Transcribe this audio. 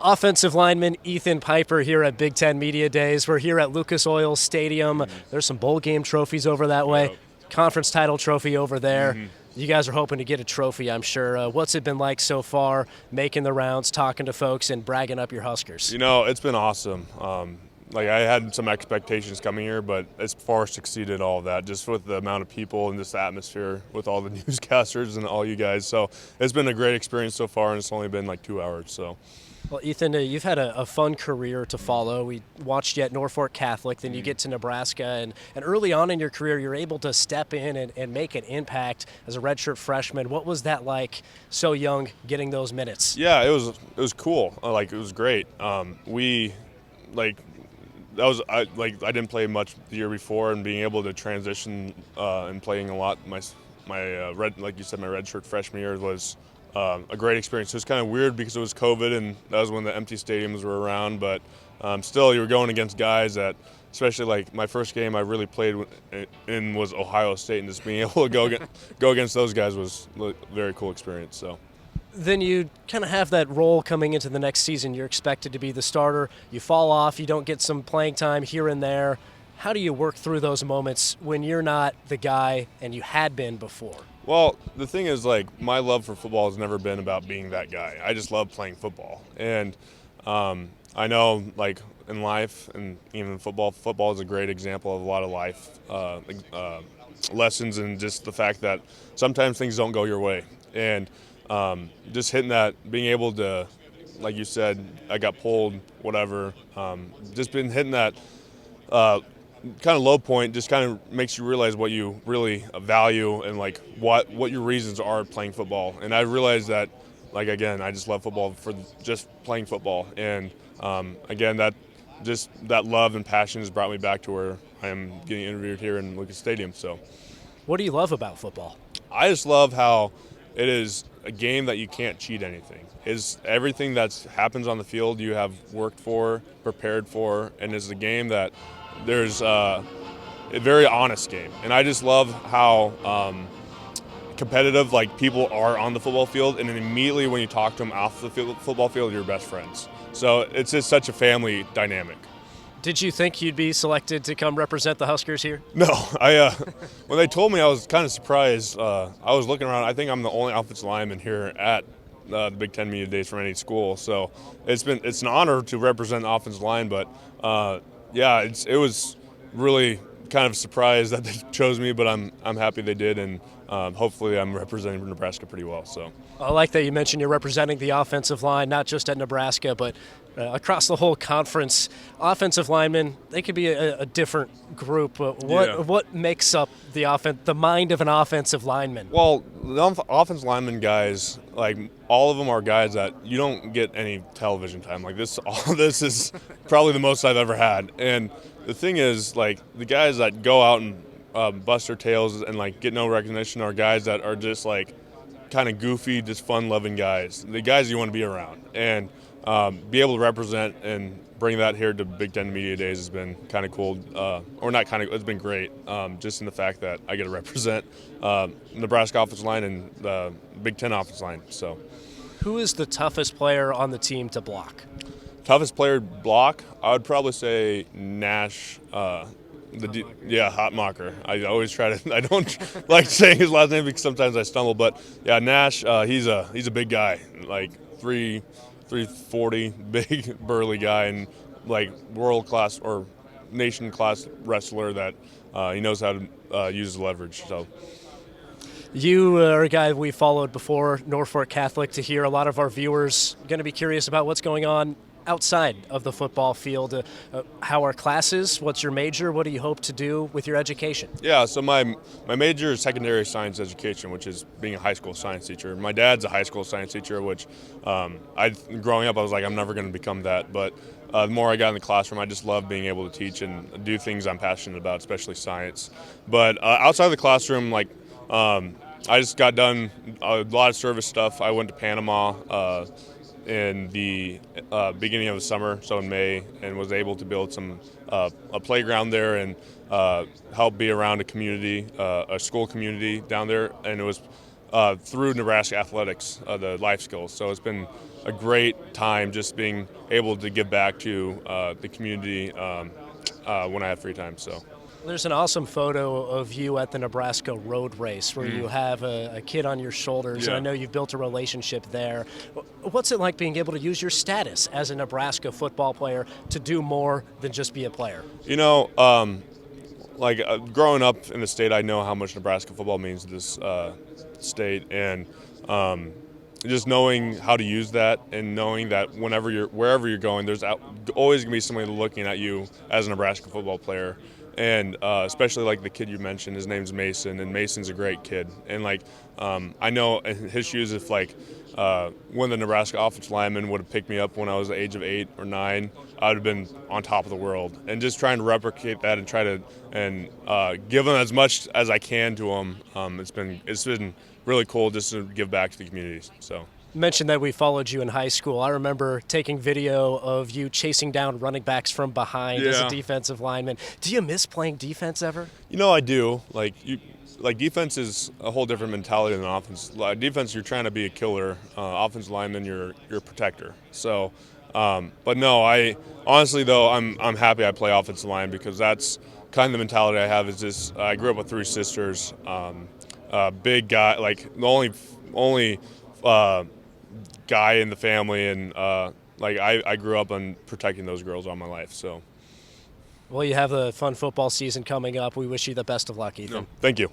Offensive lineman Ethan Piper here at Big Ten Media Days. We're here at Lucas Oil Stadium. There's some bowl game trophies over that way. Yep. Conference title trophy over there. You guys are hoping to get a trophy, I'm sure. What's it been like so far, making the rounds, talking to folks, and bragging up your Huskers? You know, it's been awesome. Like I had some expectations coming here, but it's far exceeded all of that, just with the amount of people and this atmosphere with all the newscasters and all you guys. So it's been a great experience so far, and it's only been like 2 hours. So. Well, Ethan, you've had a fun career to follow. We watched you at Norfolk Catholic, then you get to Nebraska, and early on in your career, you're able to step in and make an impact as a redshirt freshman. What was that like, so young, getting those minutes? Yeah, it was cool. Like it was great. I didn't play much the year before, and being able to transition and playing a lot my redshirt freshman year was a great experience. It was kind of weird because it was COVID and that was when the empty stadiums were around, but still you were going against guys that, especially like my first game I really played in was Ohio State, and just being able to go against those guys was a very cool experience. So. Then you kind of have that role coming into the next season. You're expected to be the starter. You fall off, you don't get some playing time here and there. How do you work through those moments when you're not the guy and you had been before? Well, the thing is, like, my love for football has never been about being that guy. I just love playing football. And I know, like, in life and even football is a great example of a lot of life lessons, and just the fact that sometimes things don't go your way. And just hitting that, being able to, like you said, I got pulled, whatever, just been hitting that kind of low point just kind of makes you realize what you really value and like what your reasons are playing football. And I realized that, like, again, I just love football for just playing football. And again, that love and passion has brought me back to where I am getting interviewed here in Lucas Stadium. So, what do you love about football? I just love how it is a game that you can't cheat anything. Is everything that happens on the field you have worked for, prepared for, and is a game that there's a very honest game. And I just love how competitive like people are on the football field, and then immediately when you talk to them off the football field, you're best friends. So it's just such a family dynamic. Did you think you'd be selected to come represent the Huskers here? No, when they told me, I was kind of surprised. I was looking around. I think I'm the only offensive lineman here at the Big Ten Media Days from any school. So it's an honor to represent the offensive line. But it was really kind of surprised that they chose me. But I'm happy they did, and hopefully I'm representing Nebraska pretty well. So I like that you mentioned you're representing the offensive line, not just at Nebraska, but across the whole conference. Offensive linemen, they could be a different group. What makes up the mind of an offensive lineman? Well, the offensive lineman guys, like all of them are guys that you don't get any television time. Like all this is probably the most I've ever had. And the thing is, like, the guys that go out and bust their tails and like get no recognition are guys that are just like kind of goofy, just fun-loving guys. The guys you want to be around, and be able to represent and bring that here to Big Ten Media Days has been kind of cool, it's been great, just in the fact that I get to represent Nebraska offensive line and the Big Ten offensive line. So, who is the toughest player on the team to block? Toughest player to block? I would probably say Nash. Hot Mocker. I always try to. I don't like saying his last name because sometimes I stumble. But yeah, Nash. He's a big guy, like 340, big burly guy, and like world class or nation class wrestler that he knows how to use leverage. So. You are a guy we followed before, Norfolk Catholic. To hear a lot of our viewers going to be curious about what's going on outside of the football field. How are classes? What's your major? What do you hope to do with your education? Yeah, so my major is secondary science education, which is being a high school science teacher. My dad's a high school science teacher, which growing up I was like, I'm never going to become that. But the more I got in the classroom, I just love being able to teach and do things I'm passionate about, especially science. But outside of the classroom, like I just got done a lot of service stuff. I went to Panama in the beginning of the summer, so in May, and was able to build a playground there and help be around a community, a school community down there. And it was through Nebraska athletics, the life skills. So it's been a great time just being able to give back to the community when I have free time. So. There's an awesome photo of you at the Nebraska road race where you have a kid on your shoulders, and I Yeah. know you've built a relationship there. What's it like being able to use your status as a Nebraska football player to do more than just be a player? You know, growing up in the state, I know how much Nebraska football means to this state, and just knowing how to use that, and knowing that wherever you're going, there's always gonna be somebody looking at you as a Nebraska football player, and especially like the kid you mentioned, his name's Mason, and Mason's a great kid, and I know in his shoes, if one of the Nebraska offensive linemen would have picked me up when I was the age of 8 or 9, I would have been on top of the world. And just trying to replicate that and try to give them as much as I can to them. It's been really cool just to give back to the communities. So. Mentioned that we followed you in high school. I remember taking video of you chasing down running backs from behind as a Yeah. defensive lineman. Do you miss playing defense ever? You know, I do. Defense is a whole different mentality than offense. Defense, you're trying to be a killer. Offensive lineman, you're a protector. So, but no, I honestly though I'm happy I play offensive line, because that's kind of the mentality I have. Is just I grew up with 3 sisters, big guy, like the only guy in the family, and I grew up on protecting those girls all my life. So. Well, you have a fun football season coming up. We wish you the best of luck, Ethan. No, thank you.